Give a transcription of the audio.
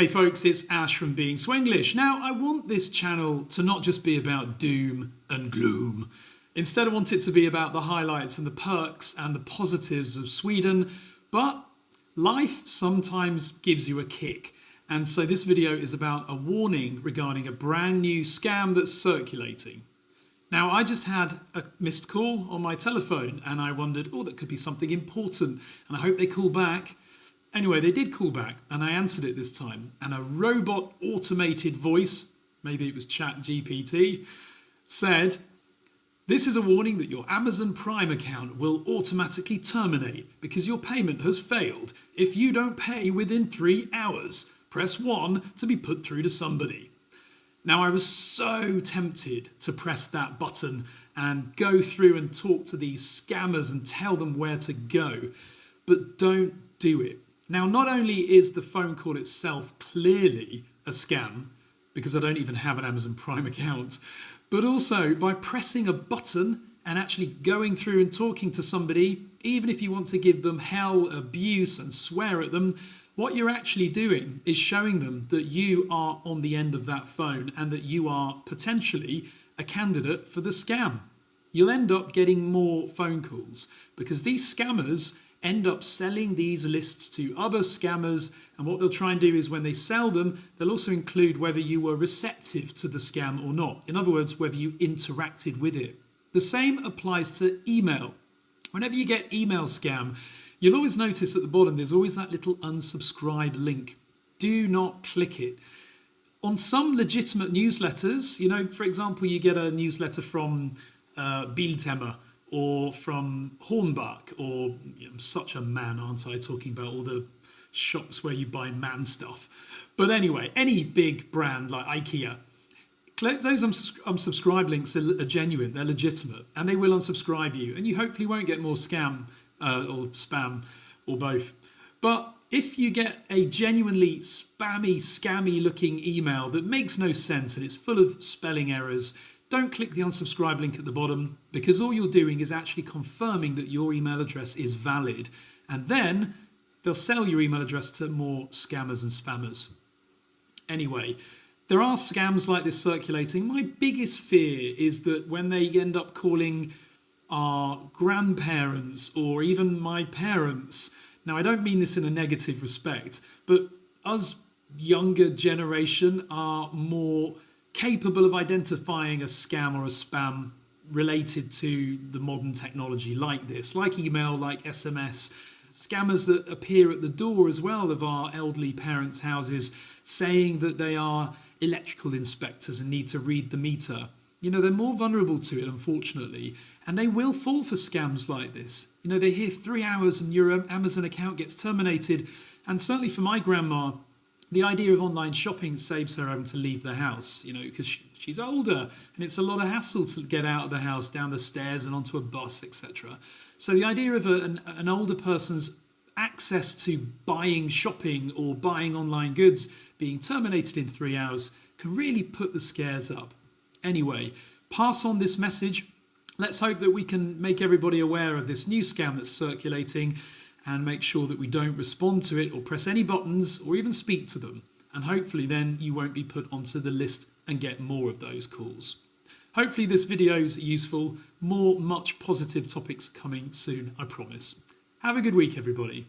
Hey folks, it's Ash from BeingSwenglish. Now, I want this channel to not just be about doom and gloom. Instead, I want it to be about the highlights and the perks and the positives of Sweden, but life sometimes gives you a kick. And so this video is about a warning regarding a brand new scam that's circulating. Now, I just had a missed call on my telephone and I wondered, oh, that could be something important, and I hope they call back. Anyway, they did call back and I answered it this time, and a robot automated voice, maybe it was ChatGPT, said, "This is a warning that your Amazon Prime account will automatically terminate because your payment has failed. If you don't pay within 3 hours, press 1 to be put through to somebody." Now, I was so tempted to press that button and go through and talk to these scammers and tell them where to go, but don't do it. Now, not only is the phone call itself clearly a scam, because I don't even have an Amazon Prime account, but also by pressing a button and actually going through and talking to somebody, even if you want to give them hell, abuse and swear at them, what you're actually doing is showing them that you are on the end of that phone and that you are potentially a candidate for the scam. You'll end up getting more phone calls because these scammers end up selling these lists to other scammers, and what they'll try and do is when they sell them, they'll also include whether you were receptive to the scam or not. In other words, whether you interacted with it. The same applies to email. Whenever you get email scam, you'll always notice at the bottom there's always that little unsubscribe link. Do not click it. On some legitimate newsletters, you know, for example, you get a newsletter from Bildhemmer or from Hornbach, or I'm such a man, aren't I, talking about all the shops where you buy man stuff. But anyway, any big brand like IKEA, those unsubscribe links are genuine, they're legitimate, and they will unsubscribe you, and you hopefully won't get more scam or spam or both. But if you get a genuinely spammy, scammy looking email that makes no sense and it's full of spelling errors, don't click the unsubscribe link at the bottom, because all you're doing is actually confirming that your email address is valid, and then they'll sell your email address to more scammers and spammers. Anyway, there are scams like this circulating. My biggest fear is that when they end up calling our grandparents or even my parents, now I don't mean this in a negative respect, but us younger generation are more capable of identifying a scam or a spam related to the modern technology like this, like email, like SMS. Scammers that appear at the door as well of our elderly parents' houses saying that they are electrical inspectors and need to read the meter. You know, they're more vulnerable to it, unfortunately, and they will fall for scams like this. You know, they hear 3 hours and your Amazon account gets terminated, and certainly for my grandma, the idea of online shopping saves her having to leave the house, you know, because she's older and it's a lot of hassle to get out of the house, down the stairs and onto a bus, etc. So the idea of an older person's access to buying, shopping or buying online goods being terminated in 3 hours can really put the scares up. Anyway, pass on this message. Let's hope that we can make everybody aware of this new scam that's circulating and make sure that we don't respond to it or press any buttons or even speak to them. And hopefully then you won't be put onto the list and get more of those calls. Hopefully this video is useful. More much positive topics coming soon, I promise. Have a good week, everybody.